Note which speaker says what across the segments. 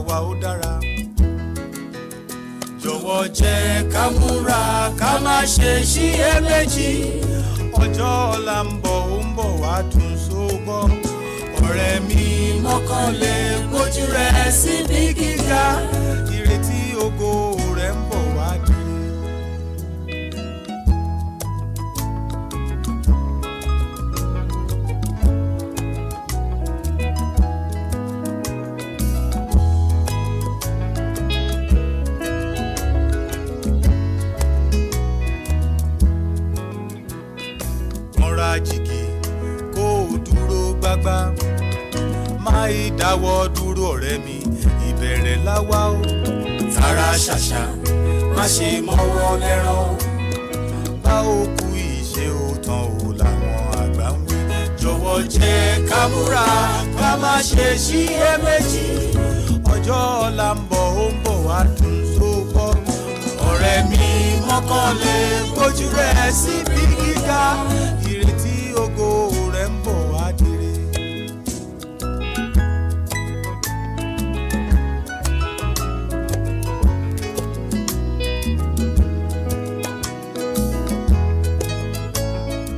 Speaker 1: wa ó dára. Jọ̀wọ́ jẹ́ ká múra ká má ṣe ṣiyèméjì. Ọjọ́ ọ̀la ń bọ̀ wá dùn sógbọ́. Ọ̀rẹ́ mi mọ́kànlé gbójú rẹ̀ síbi gíga. Ìrètí ògo rẹ̀ ń bọ̀ wá dire. Jìgì kó o dúró gbágbá má ìdáwọ́ dúró ọ̀rẹ́ mi ìbẹ̀rẹ̀ láwá o. Tara ṣàṣà má ṣe mọ́wọ́ lẹ́rán bá òkú ìṣe òtàn ò làwọn àgbà ń wí. Jọ̀wọ́ jẹ́ ká múra ká má ṣe ṣiyèméjì. Ọjọ́ ọ̀la ń bọ̀ wá dùn sógbọ́. Ọ̀rẹ́ mi mọ́kànlé gbójú rẹ̀ síbi gíga. Ìrètí ògo rẹ̀ ń bọ̀ wá dire.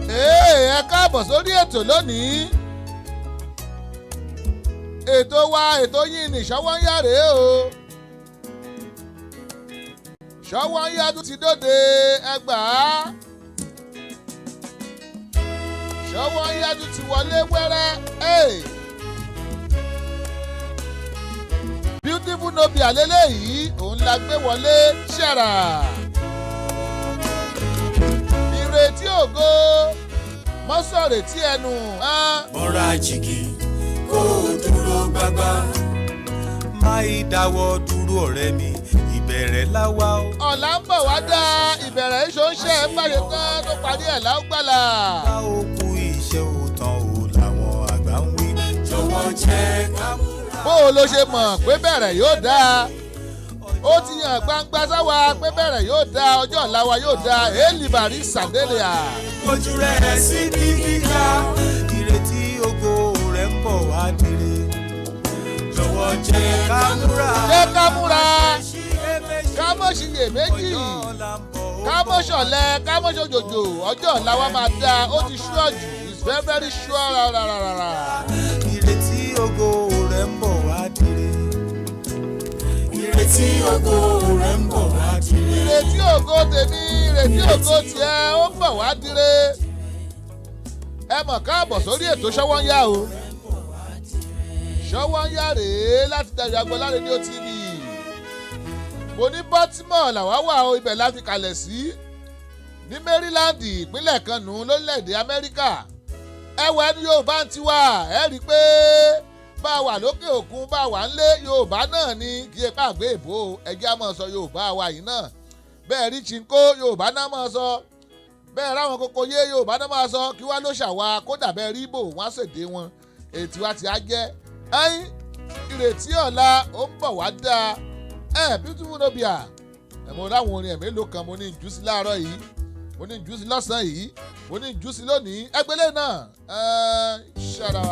Speaker 2: Ẹ káàbọ̀ sórí ètò lónìí. Ètò wa ètò yín ní Ṣọ́wọ́nyá rèé o. Ṣọ́wọ́nyá tún ti dóde ẹgbàá. Ṣọ́wọ́nyá tún ti wọlé wẹ́rẹ́. Beautiful Nubia lélẹ́yìí òun la gbé wọlé ṣẹ̀rà. Ìrètí ògo mọ́sọ̀rètí ẹnu.
Speaker 1: Mọ́ra jìgì kó o dúró gbágbá má ìdáwọ́ dúró ọ̀rẹ́ mi ìbẹ̀rẹ̀ láwá o.
Speaker 2: Ọ̀la ń bọ̀ wá dá ìbẹ̀rẹ̀ ìṣòṣẹ́ ìpàdé tán tó parí ẹ̀ lágbàlá.
Speaker 1: Bá òkú ìṣe òtàn ò làwọn àgbà ń wí. Jọ̀wọ́ jẹ́ ká múra.
Speaker 2: Bó o ló ṣe mọ̀ pé bẹ̀rẹ̀ yóò dáa? Ó ti hàn gbangba sáwa pé bẹ̀rẹ̀ yóò dáa, ọjọ́ ọ̀la wa yóò dáa. Èlìbàrí sàndélìà.
Speaker 1: Ojú rẹ̀ sí ní gíga. Ìrètí ògo rẹ̀ ń bọ̀ wá dire. Jọ̀wọ́ jẹ́ ká múra.
Speaker 2: Jẹ́ ká múra. Ká mọ̀ ṣiyèméjì. Ká mọ̀ ṣọ̀lẹ. Ká mọ̀ ṣòjòjò. Ọjọ́ ọ̀la wa máa dáa. Ó ti ṣúọ̀ jù. It's very very sure rárá.
Speaker 1: Ìrètí ògo rẹ̀ ń bọ̀ wá dire. Ìrètí ògo rẹ̀ ń bọ̀ wá dire.
Speaker 2: Ìrètí ògo tèmi, ìrètí ògo tiẹ̀ ó ń bọ̀ wá dire. Ẹ mọ̀ káàbọ̀ sórí ètò Ṣọ́wọ́nyá o. Ṣọ́wọ́nyá rèé láti Dayọ̀ Agboola rédíò TV. Mo ní Baltimore làwa wà o, ibẹ̀ la fi kalẹ̀ sí. Ní Maryland ìpínlẹ̀ kan nù lórílẹ̀‐èdè Amẹ́ríkà. Ẹ̀wẹ̀ ní Yorùbá ń tiwa, ẹ rí i pé bá a wà lókè òkun bá a wà ńlé Yorùbá náà ni kí ẹ pàgbé ìbò ẹjẹ́ á máa sọ Yorùbá wa yìí náà. Bẹ́ẹ̀ rí Chinko Yorùbá náà máa sọ. Bẹ́ẹ̀ ráwọn Kokoyé Yorùbá náà máa sọ kí wá ló ṣàwà kódà bẹ́ẹ̀ rí Ìgbò wọ́n á ṣèdè wọn. Ètí wa ti á jẹ́ ẹ̀yìn ìrètí ọ̀la ó ń bọ̀ wá dáa. Beautiful Nubia. Mo ráwọn orin mélòó kan mo ní ìjúsí láàárọ̀ yìí. Mo ní ìjúsí lọ́sàn-án yìí. Mo ní ìjúsí lónìí. Ẹgbẹ́lẹ́ náà. Ṣàrà.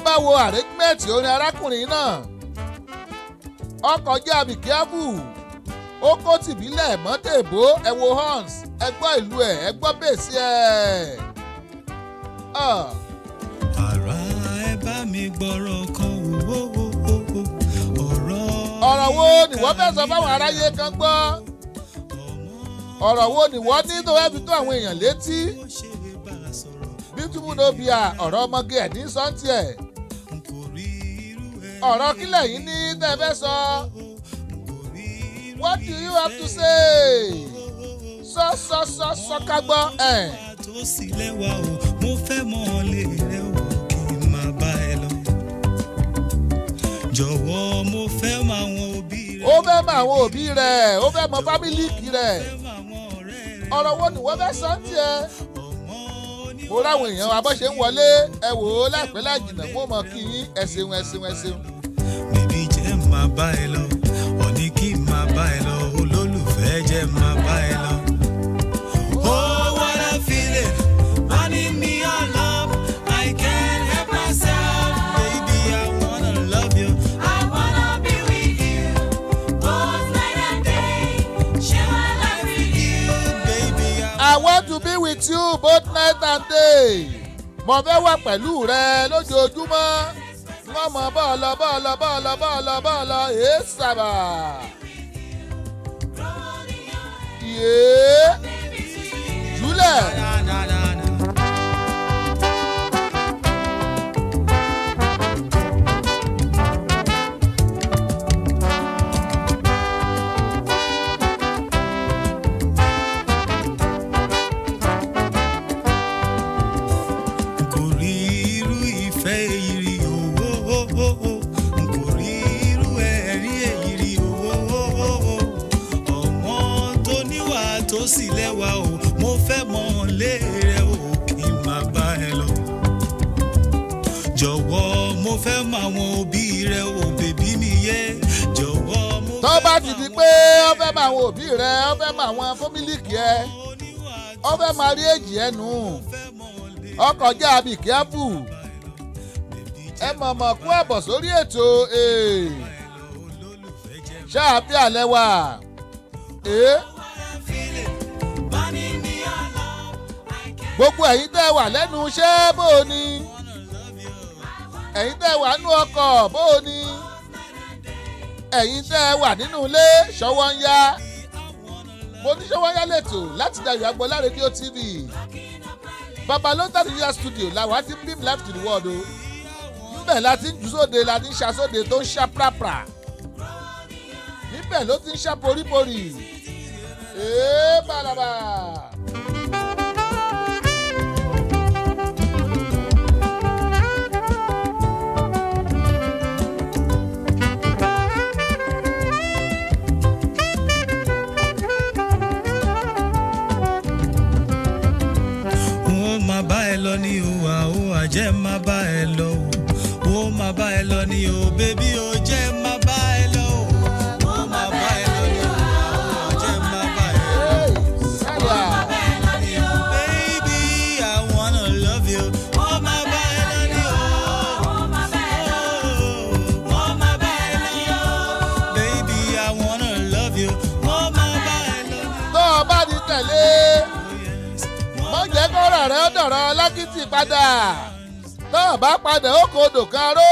Speaker 2: Bá wo àrẹ́gbẹ́ẹ̀tì orin arákùnrin náà ọkọ̀ jẹ́ àbíkíábù ó kó tìbílẹ̀ mọ́tèbó ẹ wo horns ẹ gbọ́ ìlú ẹ̀ ẹ gbọ́ bèsì ẹ̀.
Speaker 1: Ara ẹ bá mi gbọ́rọ̀ kan wò
Speaker 2: ọ̀rọ̀ wo ni wọ́n fẹ́ sọ fáwọn aráyé kan gbọ́? Ọ̀rọ̀ wo ni wọ́n ní tó fẹ́ fi tó àwọn èèyàn létí? Beautiful Nubia ọ̀rọ̀ ọmọge ẹ̀ ní sọ́ńtì ẹ̀. Ọ̀rọ̀ kílẹ̀ yìí ní tẹ́ fẹ́ sọ. What do you have to say? Sọ ká gbọ́ ẹ̀.
Speaker 1: Tó sì lẹ́wà o, mo fẹ́ mọ̀ ọ́ lè rẹ̀ o, kí n máa bá ẹ lọ. Jọ̀wọ́ mo fẹ́ mọ àwọn òbí rẹ̀.
Speaker 2: Ó fẹ́ mọ àwọn òbí rẹ̀, ó fẹ́ mọ fámílìkì rẹ̀. Ọ̀rọ̀ wo ni wọ́n fẹ́ sọ ń tiẹ̀? mo ráwọn èèyàn wa bó ṣe ń wọlé ẹ wò ó láìpẹ́ láìjìnà mo mọ̀ kí yín ẹ ṣeun ẹ ṣeun ẹ ṣeun.
Speaker 1: bèbí jẹ́ máa bá ẹ lọ ọ̀ní kí máa bá ẹ lọ olólùfẹ́ jẹ́ máa bá ẹ lọ. Oh, what a feeling, running me your love, I can't help myself, baby, I wanna love you, I wanna be with you, both night and day, share my life with you, baby,
Speaker 2: I want to be with you both night and day. Mo fẹ́ wà pẹ̀lú rẹ lójoojúmọ́. Wọ́n mọ bọ́ọ̀lọ bọ́ọ̀lọ bọ́ọ̀lọ bọ́ọ̀lọ bọ́ọ̀lọ èé sábà. Yéé júlẹ̀.
Speaker 1: kò rí irú ìfẹ́ èyí rí owó kò rí irú ẹ̀rí èyí rí owó ọmọ tó níwà tó sì lẹ́wà o mo fẹ́ mọ̀ lé rẹ o kí n máa bá ẹ lọ jọ̀wọ́ mo fẹ́ mọ̀ àwọn òbí rẹ o bèbí mi yé jọ̀wọ́ mo fẹ́ mọ̀.
Speaker 2: Tó bá ti di pé ó fẹ́ mọ àwọn òbí rẹ ó fẹ́ mọ àwọn fámílìkì ẹ ó fẹ́ máa rí èjì ẹnu ọkọ̀ jẹ́ àbí kíápù ẹ mọ̀mọ̀ kú ẹ̀bọ̀ sórí ètò ṣáàbí alẹ́ wà gbogbo ẹ̀yin tẹ́ wà lẹ́nu iṣẹ́ bó o ní ẹ̀yin tẹ́ wà nínú ọkọ̀ bó o ní ẹ̀yin tẹ́ wà nínú ilé ṣọwọ́ ń yá mo ní ṣọwọ́ ń yá lẹ́tọ̀ láti Dayọ̀ Agboola rédíò TV Babalonta Media Studio làwọn ti ń beam live to the world o níbẹ̀ la ti ń jù sóde la ti ń ṣa sóde tó ń ṣá prapra níbẹ̀ ló ti ń ṣá poríporí bàlàbà.
Speaker 1: máa bá ẹ lọ ní o àó àjẹ́ máa bá ẹ lọ o ó máa bá ẹ lọ ní o bébí o jẹ́ máa bá ẹ lọ o ó máa bá ẹ lọ ní o àó àjẹ́ máa bá ẹ lọ o ó máa bá ẹ lọ ní o baby I wanna love you ó máa bá ẹ lọ ní o ó máa bá ẹ lọ ó máa bá ẹ lọ ní o baby I wanna love you ó máa bá ẹ lọ ní o.
Speaker 2: Tó o bá ti tẹ̀lé mọ jẹ́ kọ́rọ̀ rẹ ó dọ̀rọ̀ lákìtì padà tó o bá padà ó kò dò kan ró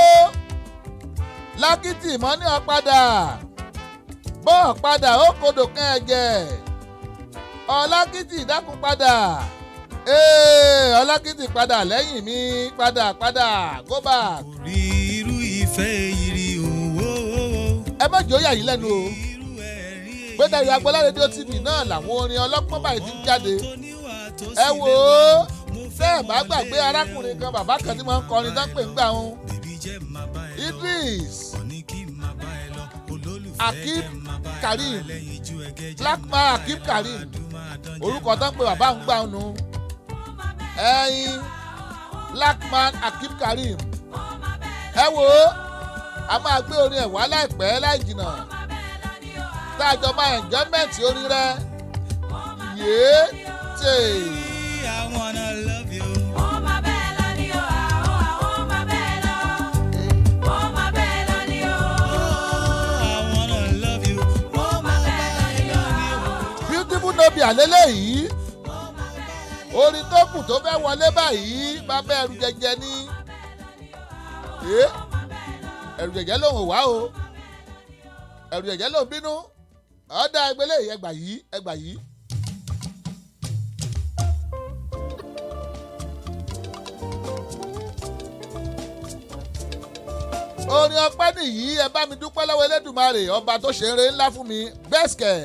Speaker 2: lákìtì mọ́ ní ọ padà bó o padà ó kò dò kan ẹ̀jẹ̀ ọlákìtì dákun padà ọlákìtì padà lẹ́yìn mi padà go back.
Speaker 1: kò rí irú ìfẹ́ èyí rí owó.
Speaker 2: ẹ má jòyà yìí lẹ́nu o pé Dayọ̀ Agboola rédíò TV náà làwọn orin ọlọ́pọ́n báyìí ti ń jáde ẹ wò ó tẹ́ ẹ̀ bá gbàgbé arákùnrin kan bàbá kan tí wọ́n ń kọrin tán pè ń gbà wọn Idris Akeem Karim Blackman Akeem Karim orúkọ tán pè bàbá ń gbà wọn ẹyin Blackman Akeem Karim ẹ wò ó a máa gbé orin ẹ̀ wá láìpẹ́ láì jìnnà tá a jọ máa enjoyment orin rẹ yéé tè.
Speaker 1: I wanna love you.
Speaker 3: Oh my bella ni o, oh my bella, oh my bella ni o.
Speaker 1: I wanna love you. Oh my bella ni o.
Speaker 2: Beautiful Nubia àlélẹ́ yìí orin tó kù tó fẹ́ wọlé báyìí bàbá ẹrù jẹjẹ ní ẹrù jẹjẹ lòun ò wá o ẹrù jẹjẹ lòun bínú ọ̀dà ẹgbẹ́lẹ́ yìí ẹgbà yìí. orin ọpẹ́ nìyí ẹ bá mi dúpẹ́ lọ́wọ́ Elédùmarè ọba tó ṣe eré ńlá fún mi bẹ́ẹ̀sìkẹ̀.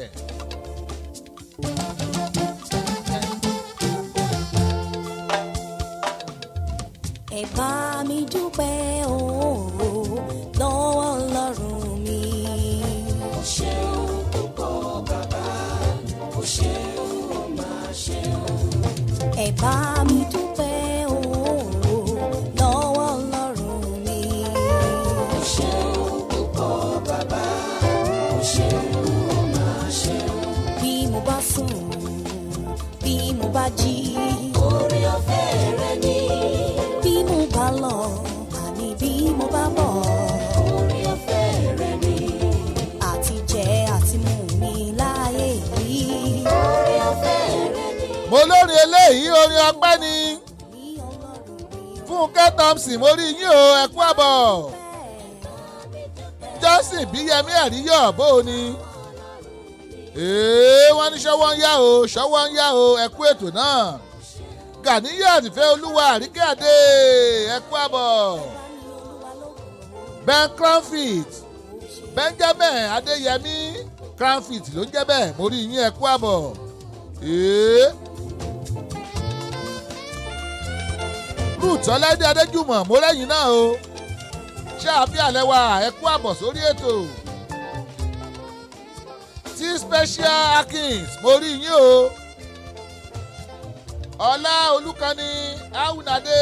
Speaker 3: Ẹ bá mi dúpẹ́ lọ́wọ́ Ọlọ́run mi. Ó ṣeun púpọ̀ bàbá, ó ṣeun ó máa ṣeun. Ẹ bá mi dúpẹ́
Speaker 2: olórin eléyìí orin ọpẹ́ ni Fúnkẹ́ Thompson mo rí yín o ẹ kú àbọ̀ Jọ́sìn Bíyẹmí Àríyọ̀ bó o ni wọ́n ní ṣọ́wọ́ ń yá o ṣọ́wọ́ ń yá o ẹ kú ètò náà Gàníyàn Ìfẹ́ Olúwa Àríkẹ́àdé ẹ kú àbọ̀ Ben Cranfield Benjamin Adéyẹmí Cranfield ló ń jẹ́ bẹ́ẹ̀ mo rí yín ẹ kú àbọ̀ Ruth Ọlẹ́dẹ́ Adéjùmọ̀ mo rẹ́yìn náà o ṣáàbí àlẹ́wà ẹ kú àbọ̀ sórí ètò tí Special Akins mo rí yín o Ọlá Olúkanni Awunade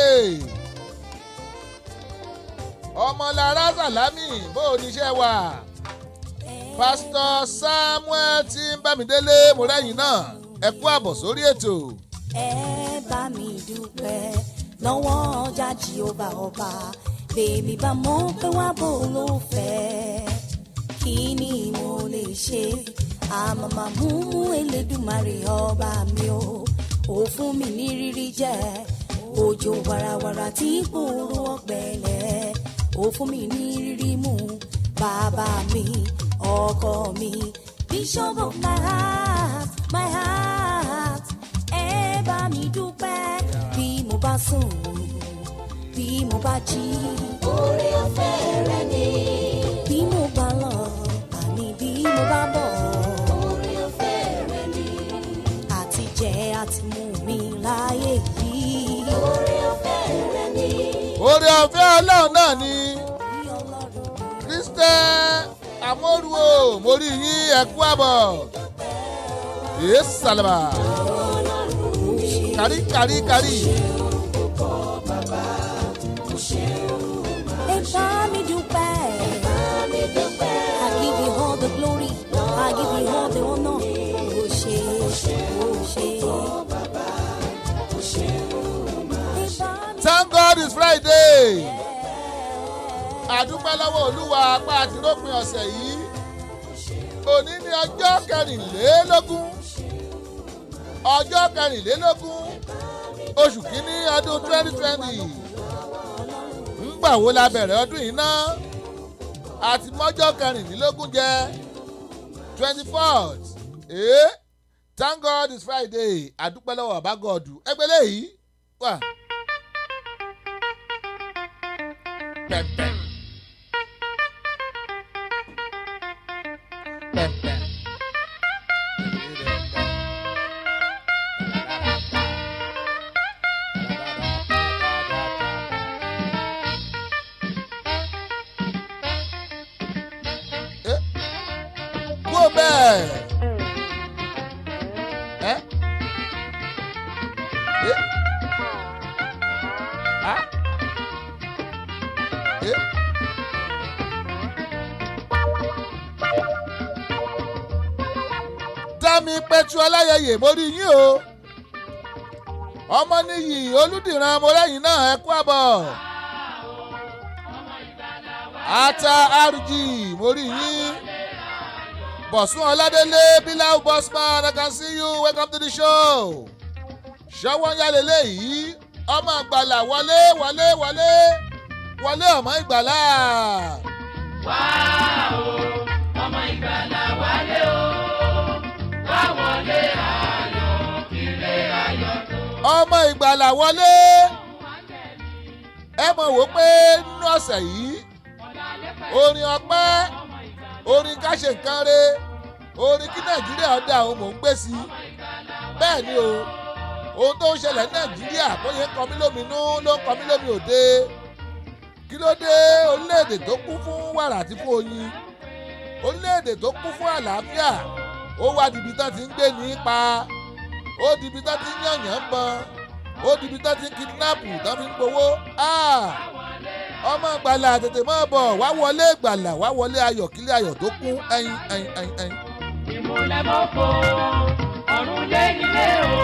Speaker 2: Ọmọlára Sàlámì bó o níṣẹ́ wà Pastor Samuel tí ń bá mi délé mo rẹ́yìn náà ẹ kú àbọ̀ sórí ètò.
Speaker 4: Ẹ bá mi dúpẹ́ lọ́wọ́ ọjà Jehovah ọba bèmí bá mọ̀ pé wá bò ló fẹ́ kí ni mo lè ṣe àmàmà mú Elédùmarè ọba mi o ò fún mi ní rírí jẹ òjò wàràwàrà tí kòrò ọ̀gbẹlẹ̀ ò fún mi ní rírí mú bàbá mi ọkọ mi Bishop of my heart ẹ bá mi dúpẹ́ bí mo bá sùn bí mo bá jí oore ọ̀fẹ́ rẹ ni bí mo bá lọ àní bí mo bá bọ̀ oore ọ̀fẹ́ rẹ ni àti jẹ àti mú mi láyé yìí oore ọ̀fẹ́ rẹ ni
Speaker 2: oore ọ̀fẹ́ Ọlọ́run náà ni Christian Amóruo mo rí yín ẹ kú àbọ̀ Sàlámà kárí.
Speaker 4: Ẹ bá mi dúpẹ́. I give you all the glory. I give you all the honor. Ó ṣé.
Speaker 2: Thank God it's Friday. Àdúpẹ́ lọ́wọ́ Olúwa apá àti rópin ọ̀sẹ̀ yìí. Òní ni ọjọ́ kẹrìnlélógún. Oṣù kìíní ọdún 2020. Ńgbà wo la bẹ̀rẹ̀ ọdún yìí náà? Àti mọ́jọ́ kẹrìnlélógún jẹ́ 24th. Thank God it's Friday. Àdúpẹ́ lọ́wọ́ bàbá gọ́ọ̀dù. Ẹgbẹ́ lẹ́yìn wà. Pẹ̀pẹ̀. Go back. Dámi Pẹ̀tù Ọláyẹyè mo rí yín o. Ọmọníyì Olúdìran mo rẹ́yìn náà ẹ kú àbọ̀. Ata RG mo rí yín. Bọ̀sún Ọládélé Bilal Bossman I can see you welcome to the show. Ṣọwọ́ yálé léyìí ọmọ ìgbàlà wọlé ọmọ ìgbàlà.
Speaker 3: Wá o ọmọ ìgbàlà wálé o wá wọlé ayọ̀ ilé ayọ̀ tó.
Speaker 2: Ọmọ ìgbàlà wọlé ẹ mọ̀ wò pé nínú ọ̀sẹ̀ yìí orin ọpẹ́ orin ká ṣe nǹkan re orin kí Nàìjíríà ọ̀dà òun mò ń gbé sí bẹ́ẹ̀ ni o ohun tó ń ṣẹlẹ̀ ní Nàìjíríà bóyá ń kọ mí lóminú ló ń kọ mí lómi òde kí ló dé orílẹ̀-èdè tó kún fún wàrà àti fún oyin orílẹ̀-èdè tó kún fún àlàáfíà ó wá dìbí tán ti ń gbé ní pa ó dìbí tán ti ń yànyàn bọ́n ó dìbí tán ti ń kidnapu tán fi ń gbowó ọmọ ìgbàlà tètè máa bọ̀ wá wọlé ìgbàlà wá wọlé ayọ̀ kílé ayọ̀ tó kún ẹyin.
Speaker 3: ìmúlẹ̀ mọ́kò ọ̀run lé nílé o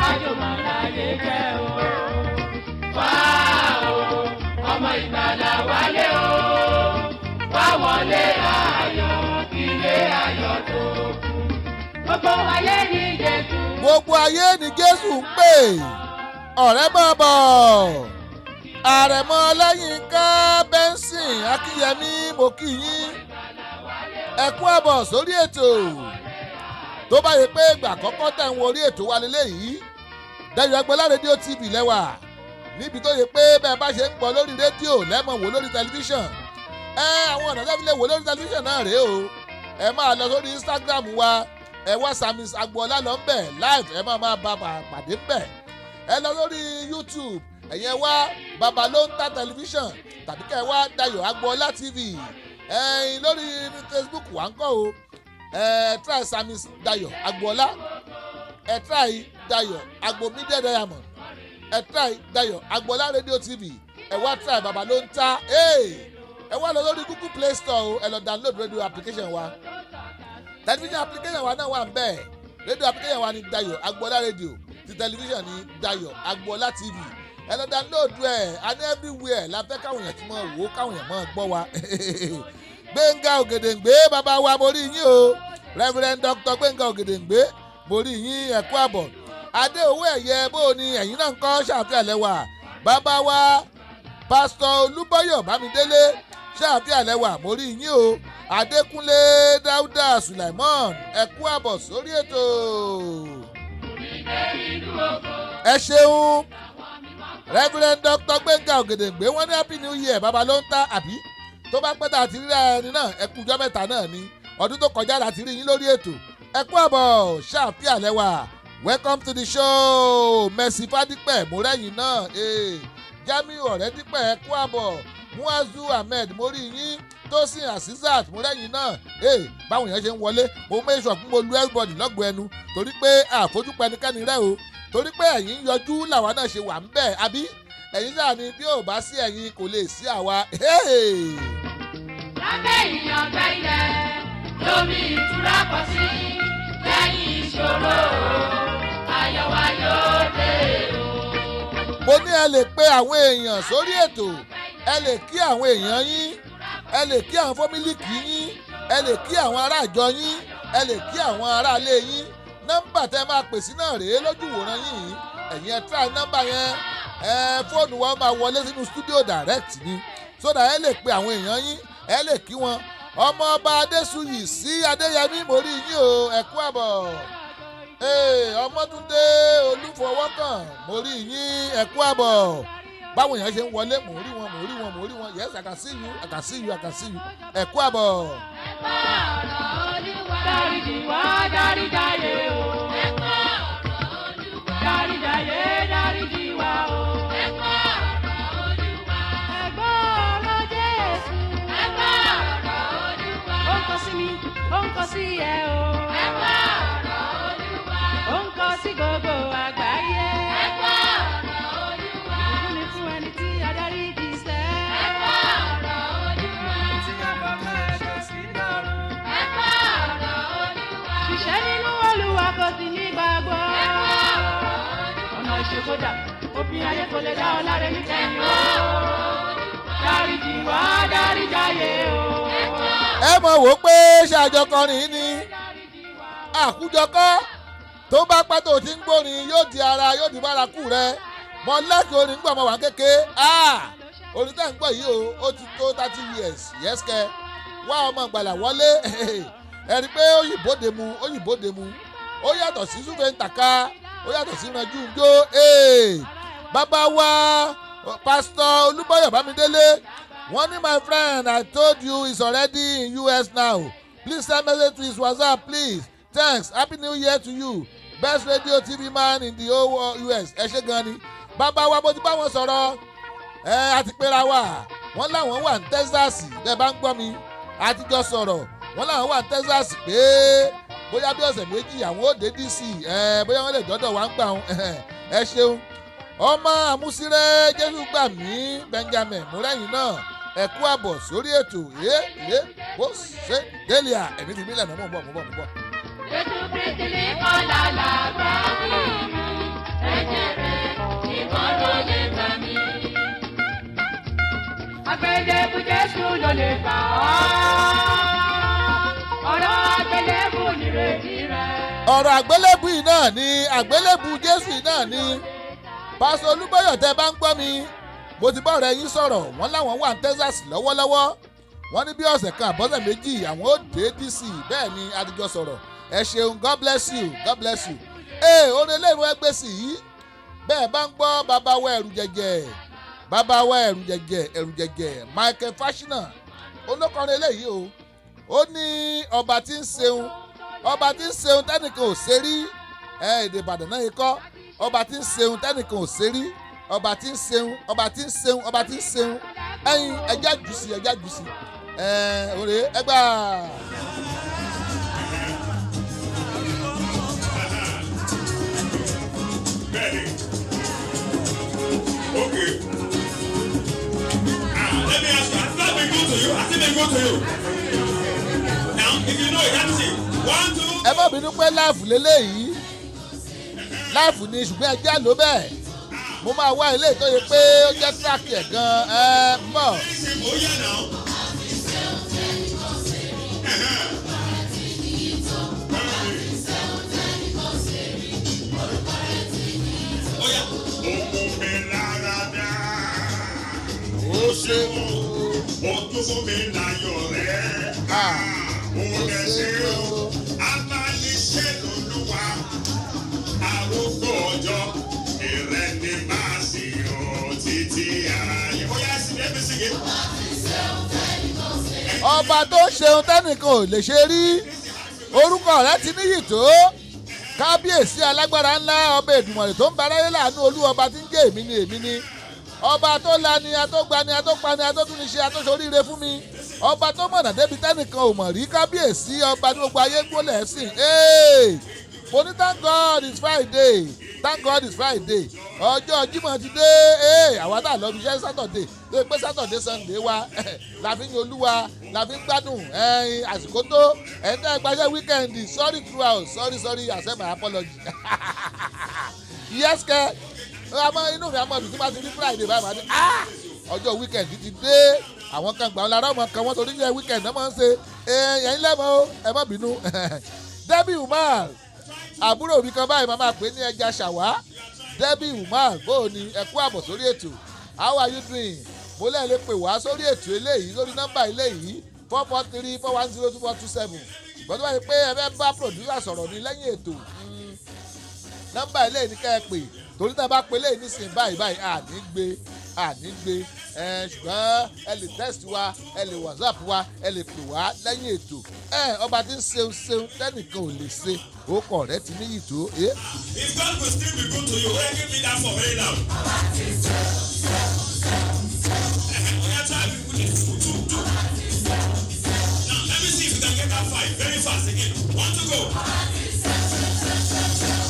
Speaker 3: àjùmọ̀ láyé jẹ́ o. wá o ọmọ ìgbàlà wálé o wá wọlé ayọ̀ kílé ayọ̀ tó kún. gbogbo ayé ní Jésù.
Speaker 2: wo gbogbo ayé ni Jésù ń pè ọ̀rẹ́ máa bọ̀. Àrẹ̀mọ Ọláyínká Benson Akínyẹmí mo kí yín ẹ kú àbọ̀ sórí ètò. Tó bá yẹ pé ìgbà àkọ́kọ́ tẹ̀ ń wo orí ètò wa lélẹ́yìí, Dayọ̀ Agbọ́lá rédíò TV lẹ́wà níbi tó yẹ pé bẹ́ẹ̀ bá ṣe ń gbọ́ lórí rédíò lẹ́mọ̀ wò lórí tẹlifíṣàn. Àwọn ọ̀nà tẹ́fi lè wò lórí tẹlifíṣàn náà rèé o. Ẹ máa lọ sórí Instagram wa, ẹ wá Samis Agboola lọ ń bẹ̀ live, ẹ máa bá pàdé ń bẹ̀. Ẹ lọ lórí YouTube, ẹ̀yẹn wá Babalonta tẹlifíṣàn tàbí kẹ́ ẹ wá Dayọ̀ Agboola TV. Lórí Facebook wà ń kọ́ o. Try Samis Dayọ̀ Agboola, try Dayọ̀ Agbomedia Diamond, try Dayọ̀ Agboola Radio TV, ẹ wá try Babalonta. Ẹ wá lọ lórí Google Play Store o, ẹ lọ download radio application wa. Television application wa náà wà ń bẹ̀. Radio application wa ni Dayọ̀ Agboola Radio, ti television ni Dayọ̀ Agboola TV. Ẹ lọ download ẹ̀, and everywhere la fẹ́ káwọn èèyàn tí mọ̀ wò, káwọn èèyàn mọ̀ gbọ́ wa. Gbénga Ògèdèǹgbé bàbá wa mo rí yín o. Reverend Dr. Gbénga Ògèdèǹgbé mo rí yín ẹ kú àbọ̀. Adé owó ẹ̀yẹ bó ni ẹ̀yin náà ń kọ́ ṣàfihàn lẹ́wà. Bàbá wa Pásítọ̀ Olúbọ́yọ̀ Bámidélé ṣàfihàn lẹ́wà mo rí yín o. Adékúnlé Dáúdà Sùlàìmọ́n ẹ kú àbọ̀ sórí ètò. Ẹ ṣeun Reverend Dr. Gbénga Ògèdèǹgbé wọ́n ní Happy New Year Babalonta àbí tó bá pẹ́ tà àti rí ẹni náà ẹ kú ọjọ́ mẹ́ta náà ni ọdún tó kọjá láti rí yín lórí ètò. Ẹ kú àbọ̀ ṣàfihàn lẹ́wà. Welcome to the show. Mercy Fádípẹ̀ mo rẹ́yìn náà. Jamiu Ọ̀rẹ́dípẹ̀ ẹ kú àbọ̀. Muazu Ahmed mo rí yín. Tosin Asisat mo rẹ́yìn náà. Báwọn èèyàn ṣe ń wọlé mo make sure pé mo lu everybody lọ́gbọ̀ọ́ ẹnu torí pé àfojúpẹ́ ẹnikẹ́ni rẹ̀ o torí pé ẹ̀yin yọjú làwa náà ṣe wà ń bẹ̀ àbí ẹ̀yin sáà ni bí ò bá sí ẹ̀yin kò lè sí àwa.
Speaker 3: Lábẹ́ ìyàngbẹ́ ilẹ̀ lómi ìtura pọ̀ sí lẹ́yìn ìṣòro ayọ̀ wa yóò dé o.
Speaker 2: Mo ní ẹ lè pe àwọn èèyàn sórí ètò, ẹ lè kí àwọn èèyàn yín, ẹ lè kí àwọn fọ́mílìkì yín, ẹ lè kí àwọn ará àjọ yín, ẹ lè kí àwọn ará ilé yín. Nọ́mbà tẹ́ máa pè sí náà rèé lójú ìwòran yìí. Ẹ̀yin ẹ try nọ́mbà yẹn. Fóònù wa máa wọlé sínú studio direct ni so that ẹ lè pe àwọn èèyàn yín, ẹ lè kí wọn. Ọmọ ọba Adésuyì sí Adéyẹmí mo rí yín o, ẹ kú àbọ̀. Ọmọtúndé Olúfọwọ́kàn mo rí yín, ẹ kú àbọ̀. Báwọn èèyàn ṣe ń wọlé mò ń rí wọn. Yes, I can see you. Ẹ kú àbọ̀.
Speaker 3: Dáríjì wá dáríjàyé o. Dáríjì wá o. Ó ń kọ sí ẹ o. Ó ń kọ sí gbogbo àgbáyé. Ìbùkún ni fún ẹni tí adarí kì í sẹ́. Tí àkọ́kọ́ ẹ̀ṣẹ̀ sí lọ́rùn. Ṣiṣẹ́ nínú Olúwa kò sí ní gbàgbọ́. Ọ̀nà ìṣèkọjà òfin ayé kò lè dá ọ láre níkẹyìn o. Dáríjì wá dáríjàyé o.
Speaker 2: Ẹ mọ̀ wò pé ṣáàjọ kọrin ni àkújọkọ́ tó bá pẹ́ tó ti ń gbórin yóò di ara yóò di bárakú rẹ. Mo lẹ́kì orin gbọ́ ọmọ wà kéke. Orin tẹ́ ń gbọ́ yìí o, ó ti tó 30 years. Yes kẹ́ wá ọmọ ìgbàlà wọlé. Ẹ rí i pé òyìnbó demu ó yàtọ̀ sí súfẹ́ ń tàka, ó yàtọ̀ sí ranjú njó. Bàbá wa Pásítọ̀ Olúbọ́yọ̀ Bámidélé wọ́n ní my friend I told you he's already in US now. Please send message to his WhatsApp please. Thanks. Happy New Year to you. Best radio TV man in the whole US. Ẹ ṣé gan ni. Bàbá wa bó ti bá wọn sọ̀rọ̀. Àti pera wa. Wọ́n láwọn wà ní Texas. Bẹ́ẹ̀ bá ń gbọ́ mi. Àtijọ́ sọ̀rọ̀. Wọ́n láwọn wà ní Texas pé bóyá bí ọ̀sẹ̀ méjì àwọn ò dé DC. Bóyá wọ́n lè dọ́dọ̀ wá ń gbà wọn. Ẹ ṣeun. Ọmọ àmúsírẹ́ Jésù gbà mí Benjamin Múrẹ́yìn náà. Ẹ kú àbọ̀ sórí ètò. Bó ṣe délé à ẹ̀mí fi mílẹ̀ náà mọ̀ bọ̀.
Speaker 3: Jésù Kristi ní kọ́lá làgbà mí, ẹ̀jẹ̀ rẹ̀ nìkan ló lè gbà mí. Àgbélébù Jésù ló lè gbà ọ́, ọ̀rọ̀ àgbélébù nìrètí rẹ̀.
Speaker 2: ọ̀rọ̀ àgbélébù yìí náà ni àgbélébù Jésù yìí náà ni pásítọ̀ Olúbọ̀yọ̀ tẹ́ bá ń gbọ́ mi mo ti bá ọ̀rẹ́ yín sọ̀rọ̀ wọ́n láwọn wà ní Texas lọ́wọ́lọ́wọ́ wọ́n ní bí ọ̀sẹ̀ kan àbọ̀sẹ̀ méjì àwọn ó dé DC bẹ́ẹ̀ ni adijọ́ sọ̀rọ̀ ẹ ṣeun God bless you God bless you. Orin eléyìí ẹgbẹ́ sí yìí bẹ́ẹ̀ bá ń gbọ́ bàbá wa ẹ̀rù jẹ̀jẹ̀ Michael Fashina olókọrin eléyìí ó ní ọba tí ń ṣeun tẹ́nìkan ò ṣe rí èdè Ìbàdàn náà yìí kọ́ ọba tí ń ṣeun tẹ́nìkan ò ṣe rí ọba tí ń ṣeun ẹyin ẹja jùsì òrè ẹgbà.
Speaker 5: Okay. Let me ask you, has that been good to you? Has it been good to you? Now, if you know it, that's it. 1, 2.
Speaker 2: Ẹ má bínú pé láàfù lélẹ́yìí láàfù ni ṣùgbọ́n ẹ já ló bẹ́ẹ̀ mo máa wá ilé tó yẹ pé ó jẹ́ tíráàkì ẹ̀ gan-an mọ̀.
Speaker 5: Ó ṣe ó tún fún mi láyọ̀ rẹ̀ ó lè ṣe ó aláníṣẹ́ lolúwa arúgbó ọjọ́ ìrẹ́ ní máa sì ọ́ títí ayé. Ó yá sí ẹbí sí yẹn.
Speaker 2: Ọba tó ṣeun tẹ́nìkan ò lè ṣe rí orúkọ rẹ̀ ti níyì tó kábíyèsí alágbára ńlá ọba Èdùmàrè tó ń bá aráyé láàánú olú ọba tí ń jẹ́ èmi ni ọba tó lani atógbani atópani atótúnṣe atóṣoríire fún mi ọba tó mọ̀nà débi tẹ́nìkan ò mọ̀ rí kábíyèsí ọba ní gbogbo ayé gbólẹ̀ sìn mo ní thank God it's Friday ọjọ́ Jímọ̀ ti dé àwa tá lọ fi iṣẹ́ Saturday tó yẹ pé Saturday Sunday wa la fi ń Olúwa la fi ń gbádùn àsìkò tó ẹ̀ńtẹ́ ìgbàjẹ́ weekend sorry throughout sorry accept my apology yes kẹ́ inú mi àmọ́ ọdún tí wọ́n ti rí Friday báyìí máa ní ọjọ́ weekend ti dé àwọn kan gbà wọn lára ọmọ kan wọ́n torí jẹ́ weekend náà máa ń ṣe ẹ̀yìn lẹ́mọ̀ ẹ má bínú Debbie Umar àbúrò mi kan báyìí máa máa pè ní ẹja ṣàwá Debbie Umar bóò ni ẹ kú àbọ̀ sórí ètò how are you doing mo lẹ́ẹ̀ lè pè wá sórí ètò eléyìí lórí nọ́mbà eléyìí 443-410-2427 ṣùgbọ́n tó bá yẹ pé ẹ fẹ́ bá producer sọ̀rọ̀ ní lẹ́yìn ètò nọ́mbà eléyìí ní kẹ́ ẹ pè torí tá a bá pe léyìí nísìnyí báyìí àní gbé ṣùgbọ́n ẹ lè text wa ẹ lè WhatsApp wa ẹ lè pè wá lẹ́yìn ètò ọba tí ń ṣeun tẹ́nìkan ò lè ṣe orúkọ rẹ̀ ti níyì tó.
Speaker 5: If God will still be good to you, why give me that for very loud? Now let me see if you can get that 5 very fast again. 1 to go.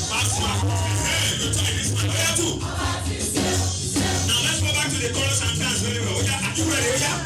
Speaker 5: Fast one. You try this one. Oh yeah, 2. Now let's go back to the chorus and dance very well. Oh yeah, are you ready? Oh yeah.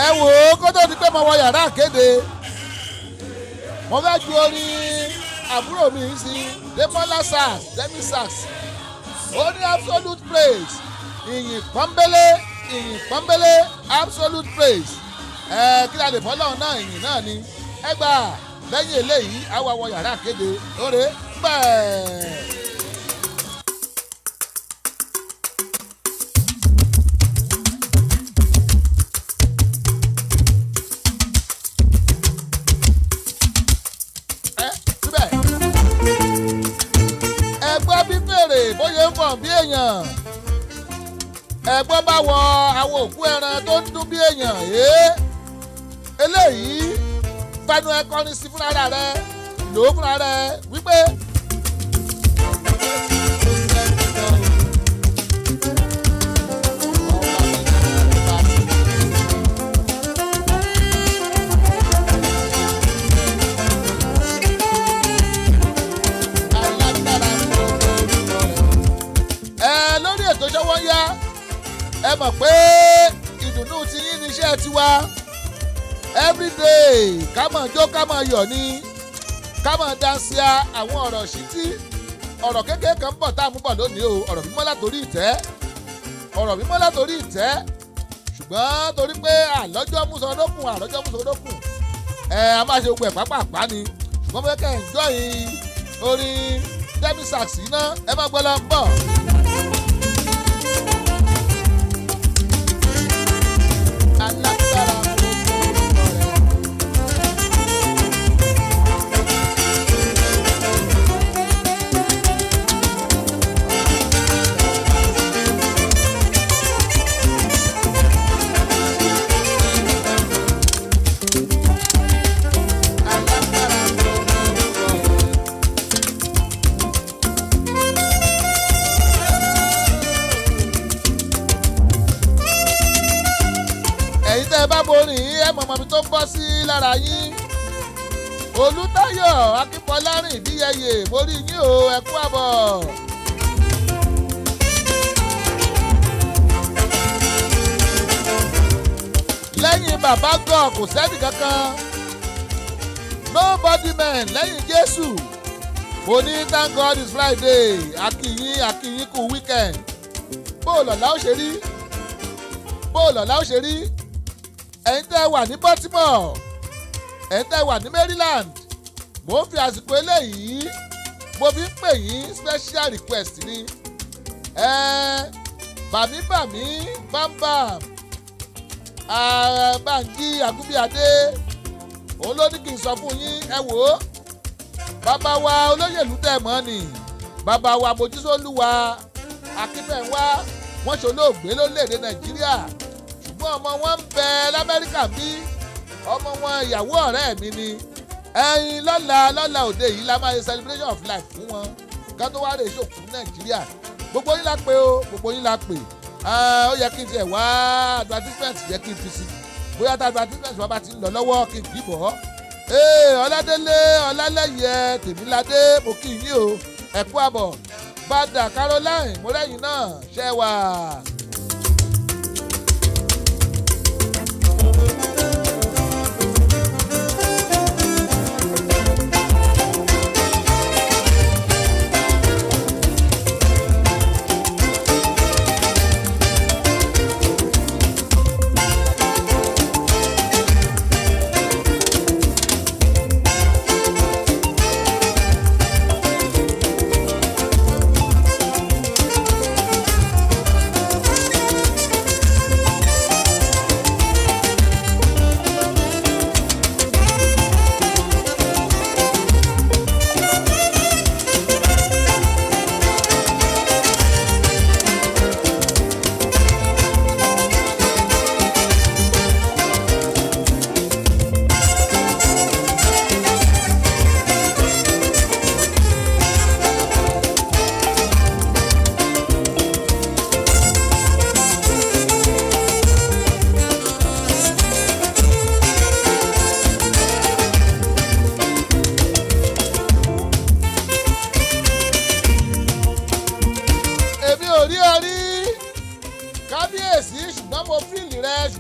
Speaker 2: ẹ wò ó kó tó di pé mo wọ yàrá kéde mo fẹ́ ju orin àbúrò mi sí Demola Sax Demi Sax ó ní absolute praise ìyìn pọ́nbélé absolute praise kí la lè fọ́lọ́run náà ìyìn náà ni ẹ gbà lẹ́yìn eléyìí àwa wọ yàrá kéde lóore bẹ́ẹ̀. bóyá ń fọ̀n bí èèyàn ẹ̀gbọ́n bá wọ àwọn òkú ẹran tó ń dún bí èèyàn eléyìí fẹnu ẹ kọrin sí fúnra rẹ lò ó fúnra rẹ wípé. everyday ká máa jó ká máa yọ̀ ni ká máa dáńsíá àwọn ọ̀rọ̀ ṣítí ọ̀rọ̀ kékeré kan bọ̀ tá a mú bọ̀ lónìí o ọ̀rọ̀ mímọ́ látòrí ìtẹ́ ṣùgbọ́n torí pé àlọ́jọ́ músọdókùn a máa ṣe gbogbo ẹ̀ pápápá ni ṣùgbọ́n mo kẹ́ enjoy orin Demi Sax iná ẹ má gbọ́ lọ ń bọ̀. alágbára mọ̀mọ́bí tó bọ́ sí lára yín Olútáyọ̀ Akínfọlárìn Ìdíyẹyè mórí yín o ẹ kú àbọ̀. lẹ́yìn bàbá gọ̀ kò sẹ́ni kankan nobody man lẹ́yìn Jésù mo ní thank God it's Friday akíyín kú weekend bóòlù ọ̀la ó ṣe rí ẹ̀yin tẹ́ wà ní Baltimore ẹ̀yin tẹ́ wà ní Maryland mo ń fi àsìkò eléyìí mo fi ń pè yín special request ni bàmí bámbàm Bánjí Àgúnbíadé òun ló ní kí n sọ fún yín ẹ wò ó bàbá wa olóyèlú tẹ̀ mọ́ ni bàbá wa Mojísólúwa Akínfẹ̀wá wọ́n ṣolóògbé lórílẹ̀‐èdè Nàìjíríà ọmọ wọn ń bẹ l'Amẹ́ríkà bí ọmọ wọn ìyàwó ọ̀rẹ́ mi ni ẹ̀yin lọ́la òde yìí la máa ṣe celebration of life fún wọn ká tó wá rè ṣòkú Nàìjíríà gbogbo yín la pè ó yẹ kí n tiẹ̀ wá advertisement yẹ kí n fi sí bóyá tá advertisement wọn bá ti ń lọ lọ́wọ́ kí n kì í bọ̀ Ọládélé Ọlálẹ́yẹ Tèmíládé mo kí yín o ẹ kú àbọ̀ Bàdà Caroline mo rẹ́yìn náà ṣẹ́ wà.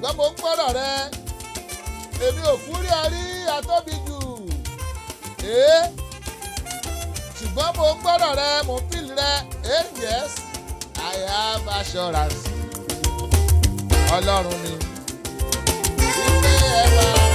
Speaker 2: ṣùgbọ́n mo ń gbọ́dọ̀ rẹ èmi ò kú rí ọrí àtọ́bi jù ṣùgbọ́n mo ń gbọ́dọ̀ rẹ mo ń fìlì rẹ yes I have assurance Ọlọ́run ni ìpè ẹ wá.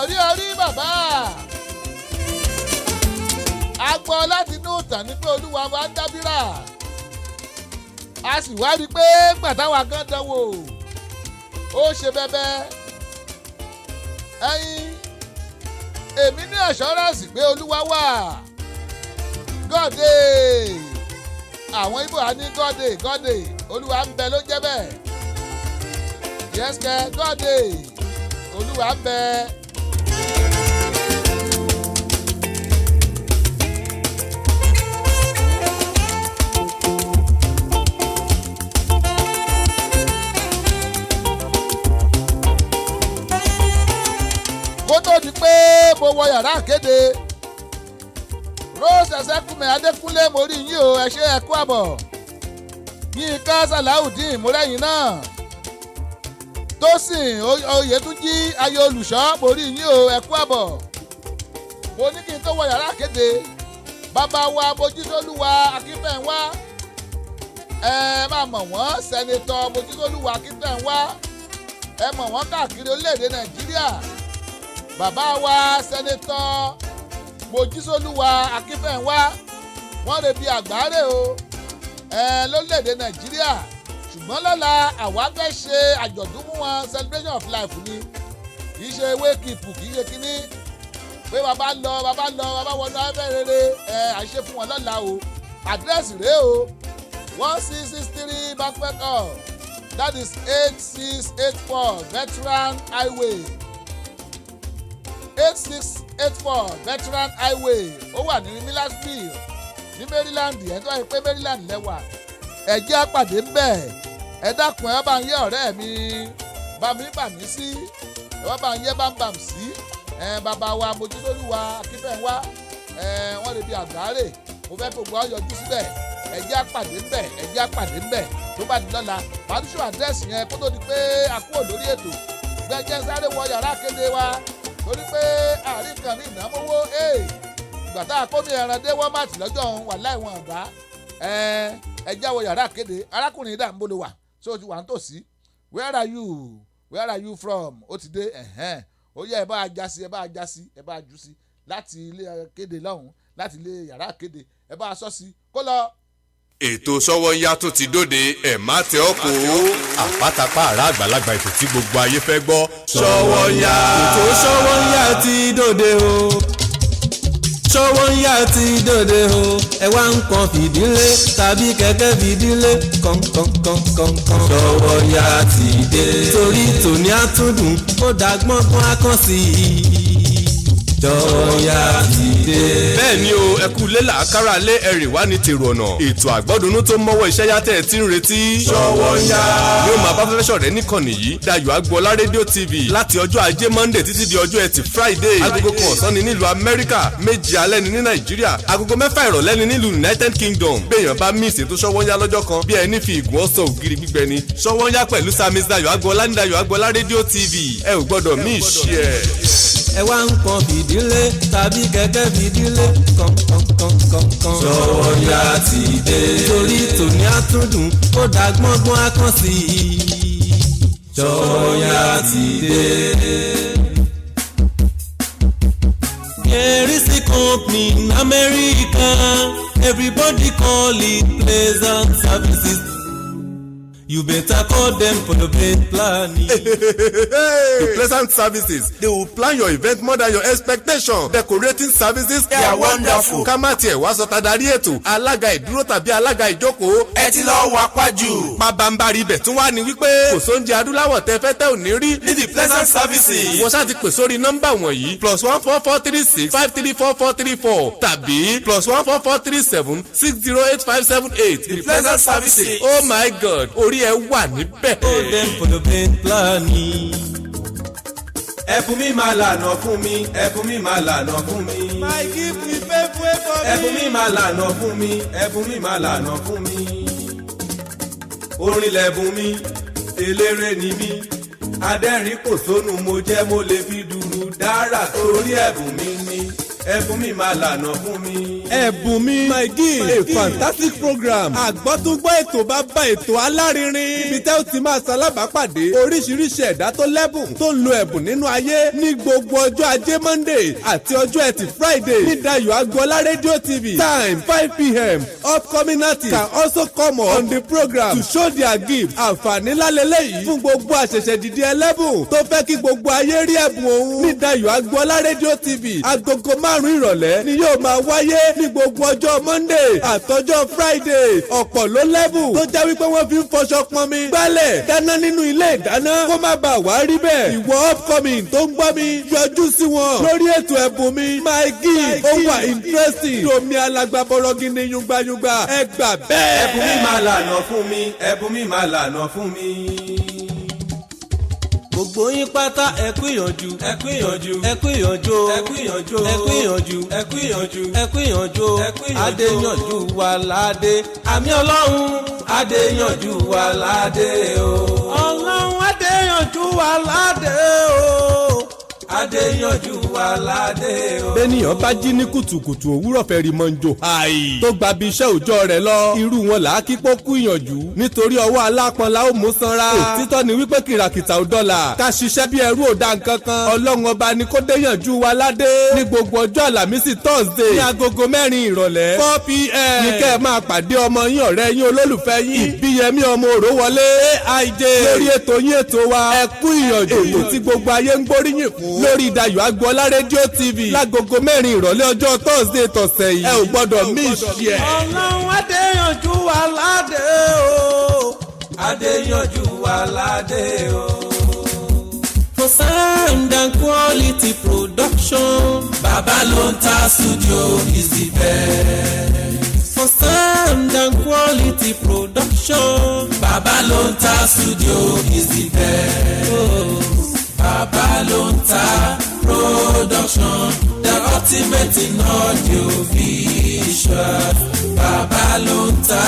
Speaker 2: Rí orí bàbá a gbọ́ láti inú ìtàn ní pé Olúwa wa ń dábírà a sì wá rí i pé gbàtàwà gan dánwò ó ṣe bẹ́bẹ́ èmi ní assurance pé Olúwa wà gọ́dẹ̀ àwọn Ìgbò á ní gọ́dẹ̀ Olúwa ń bẹ ló jẹ́ bẹ́ẹ̀ yẹ́sìkẹ́ gọ́dẹ̀ Olúwa ń bẹ. kó tó di pé mo wọ yàrá àkéde Rose Ẹ̀sẹ̀kùnmí Adékúnlé mo rí yín o ẹ ṣé ẹ kú àbọ̀ Yínká Sàláùdín mo rẹ́yìn náà Tósìn Oyètúnjí ayé olùṣọ́ mo rí yín o ẹ kú àbọ̀ mo ní kí n tó wọ yàrá àkéde bàbá wa Mojísólúwa Akínfẹ̀ǹwá ẹ máa mọ̀ wọ́n sẹ́nitọ́ Mojísólúwa Akínfẹ̀ǹwá ẹ mọ̀ wọ́n káàkiri orílẹ̀-èdè Nàìjíríà bàbá wa sẹ́nitọ́ Mojísólúwa Akínfẹ̀ǹwá wọ́n lè bi àgbáre o lórílẹ̀-èdè Nàìjíríà ṣùgbọ́n lọ́la àwa fẹ́ ṣe àjọ̀dún fún wọn celebration of life ni kì í ṣe wake up kì í ṣe kínní pé bàbá wọnú afẹ́ rere àṣẹ fún wọn lọ́la o àdírẹ́sì rèé o 1663 Banquet Hall that is 8684 Veteran Highway 8684 Veteran Highway ó wà ní Millersville ní Maryland ẹ̀ tó wáyé pé Maryland lẹ́wà ẹ jẹ́ àpàdé ń bẹ̀ ẹ dákun ẹ bá ń yẹ ọ̀rẹ́ mi bàmí sí ẹ bá ń yẹ bámbàm sí bàbá wa Mojísólúwa Akínfẹ̀ǹwá wọ́n lè bi àgbáre mo fẹ́ gbogbo ọyọjú síbẹ̀ ẹ jẹ́ àpàdé ń bẹ̀ tó bá di lọ́la pàdúṣù àdírẹ́sì yẹn kó tó di pé a kúrò lórí ètò gbẹ́jẹ́ sáré wọ yàrá kéde wa torí pé àárín kan ní ìnáwó ìgbà tá a kó mi ẹran dé Walmart lọ́jọ́ òun wà láì wọn àgbá ẹ jáwọ́ yàrá kéde arákùnrin dàmbolo wà so ti wà ń tòsí where are you from ó ti dé ó yẹ ẹ bá a já sí ẹ bá a jú sí láti ilé kéde lọ́hùn láti ilé yàrá kéde ẹ bá a sọ sí kó lọ.
Speaker 6: ètò Sówónyá tó ti dóde ẹ̀ má tẹ ọ́ kó àpátápá àrà àgbàlagbà ètò tí gbogbo ayé fẹ́ gbọ́ Sówónyá.
Speaker 7: ètò Sówónyá ti dóde o Sówónyá ti dóde o ẹ wá ń kan fìdílé tàbí kẹ̀kẹ́ fìdílé kọ̀ǹkọ̀ǹkọ̀ǹkọ̀ǹ Sówónyá ti dé torí tòní àtúndùn ó dàgbọ́ngbọ́n akán sí i Sówónyá ti dé.
Speaker 6: bẹ́ẹ̀ ni o ẹ kú lélà àkàrà lé ẹ̀rìn wá ní tèrò ọ̀nà ètò àgbọ́dúnú tó mọ́wọ́ iṣẹ́ yàtẹ̀ tí ń retí Sówónyá yóò máa bá fẹ́fẹ́ ṣọ̀rẹ́ níkànnì yìí Dayọ̀ Agboola rédíò TV láti ọjọ́ ajé Monday títí di ọjọ́ ẹtì Friday agogo kan ọ̀sán ni nílùú Amẹ́ríkà méje alẹ́ ni ní Nàìjíríà agogo 6 ìrọ̀lẹ́ ni nílùú United Kingdom béèyàn bá mí ìsètò Sówónyá lọ́jọ́ kan bí ẹni fi ìgùn ọ̀sán ògiri gbígbẹ ni Sówónyá pẹ̀lú Samis Dayọ̀ Agboola ní Dayọ̀ Agboola rédíò TV ẹ ò gbọ́dọ̀ mí ìṣe ẹ̀.
Speaker 7: ẹ wá ń kan fìdílé tàbí kẹ̀kẹ́ fìdílé kọ̀ǹkọ̀ǹkọ̀ǹkọ̀ǹ Sówónyá ti dé torí tòní àtúndùn ó dàgbọ́ngbọ́n akán sí i Sówónyá ti dé. Here is the company in America everybody call it Pleasant Services. You better call them for the event planning.
Speaker 6: The Pleasant Services, they will plan your event more than your expectation. Decorating services, they are wonderful. Ká má tiẹ̀ wá sọ tadarí ètò, alága ìdúró tàbí alága ìjókòó. Ẹ ti lọ wá pájú. Pabambari ibẹ̀ tún wá ní wípé kò sóúnjẹ adúláwọ̀ tẹ́ fẹ́ tẹ́ ò ní rí. Ní The Pleasant Services. Wọ́n ṣáà ti pè sórí nọ́mbà wọ̀nyí +14436 534434 tàbí +14437 608578.
Speaker 7: The Pleasant Services.
Speaker 6: Oh my God, orí ẹ wà níbẹ̀.
Speaker 7: Call them for the event planning. Ẹ̀bùn mi máa lànà fún mi, ẹ̀bùn mi máa lànà fún mi.
Speaker 8: My gift will pay for me.
Speaker 7: Ẹ̀bùn mi máa lànà fún mi, ẹ̀bùn mi máa lànà fún mi. Orin lẹ̀bùn mi, eléré ni mí. Adẹ́rìn kò sónú mo jẹ́ mo lè fi dùrù dára torí ẹ̀bùn mi ni. Ẹ̀bùn mi máa lànà fún mi.
Speaker 8: Ẹ̀bùn mi my gift a fantastic program. Àgbọ́túngbọ́ ètò bá bá ètò alárinrin. Ibi tẹ́ ó ti máa ṣalábàápàdé oríṣiríṣi ẹ̀dá tó lẹ́bùn tó ń lo ẹ̀bùn nínú ayé ní gbogbo ọjọ́ ajé Monday àti ọjọ́ ẹtì Friday ní Dayọ̀ Agboola Radio TV. Time 5 p.m. Upcoming artists can also come on the program to show their gift. Àǹfààní lálẹ́lẹ́ yìí fún gbogbo àṣẹ̀ṣẹ̀ dìde ẹlẹ́bùn tó fẹ́ kí gbogbo ayé rí ẹ̀bùn òun ní Dayọ̀ Agboola Radio TV. Agogo 5 ìrọ̀lẹ́ ni yóò máa wáyé ní gbogbo ọjọ́ Monday àtọjọ́ Friday. Ọ̀pọ̀ ló lẹ́bùn tó jẹ́ wípé wọ́n fi ń fọṣọ pọnmi gbálẹ̀ dáná nínú ilé ìdáná kó má bàa wá rí bẹ́ẹ̀. Ìwọ upcoming tó ń gbọ́ mi yọjú sí wọn lórí ètò ẹ̀bùn mi my gift ó wà interesting domi alágbàbọ̀rọ̀ gidi yungbayungba ẹ gbà bẹ́ẹ̀.
Speaker 7: Ẹ̀bùn mi máa lànà fún mi, ẹ̀bùn mi máa lànà fún mi. gbogbo yín pátá ẹ kú ìyànjú ẹ kú ìyànjú ẹ kú ìyànjú ẹ kú ìyànjú ẹ kú ìyànjú ẹ kú ìyànjú ẹ kú ìyànjú adéyànjú wà ládé àmì ọlọ́run adéyànjú wà ládé o. ọlọ́run adéyànjú wà ládé o. adéyànjú wà ládé o.
Speaker 8: bẹ́nìyàn bá jí ní kùtùkùtù òwúrọ̀ fẹ́ rí mọ́njò. àì tó gba bí iṣẹ́ òòjọ́ rẹ̀ lọ. irú wọn là á kí pókú ìyànjú. nítorí ọwọ́ alápọn la ó mú sanra. òtítọ́ ni wípé kìràkìtà ò dọ́là. ká ṣiṣẹ́ bí ẹrú ò dá nǹkan kan. ọlọ́run ọba ni kó déyànjú wa ládé. ní gbogbo ọjọ́ àlàmísì thursday. ní agogo 4 ìrọ̀lẹ́ 4 p.m. ní kẹ́ ẹ máa pàdé ọmọ yín ọ̀rẹ́ yín olólùfẹ́ yín. ìbíyẹmí ọmọ òró wọlé AIJ. lórí ètò yín ètò wa ẹ kú ìyànjú. ètò tí gbogbo ayé ń gbóríyìn fún. lórí Dayọ̀ Agboola rédíò TV lágogo 4 ìrọ̀lẹ́ ọjọ́ thursday tọ̀sẹ̀ yìí. ẹ ò gbọ́dọ̀ miss ẹ̀.
Speaker 7: ọlọ́run adéyànjú wà ládé o. adéyànjú wà ládé o. for sound and quality production Babalonta Studio is the best. for sound and quality production Babalonta Studio is the best. Oh. Babalonta Production, the ultimate in audio visual. Babalonta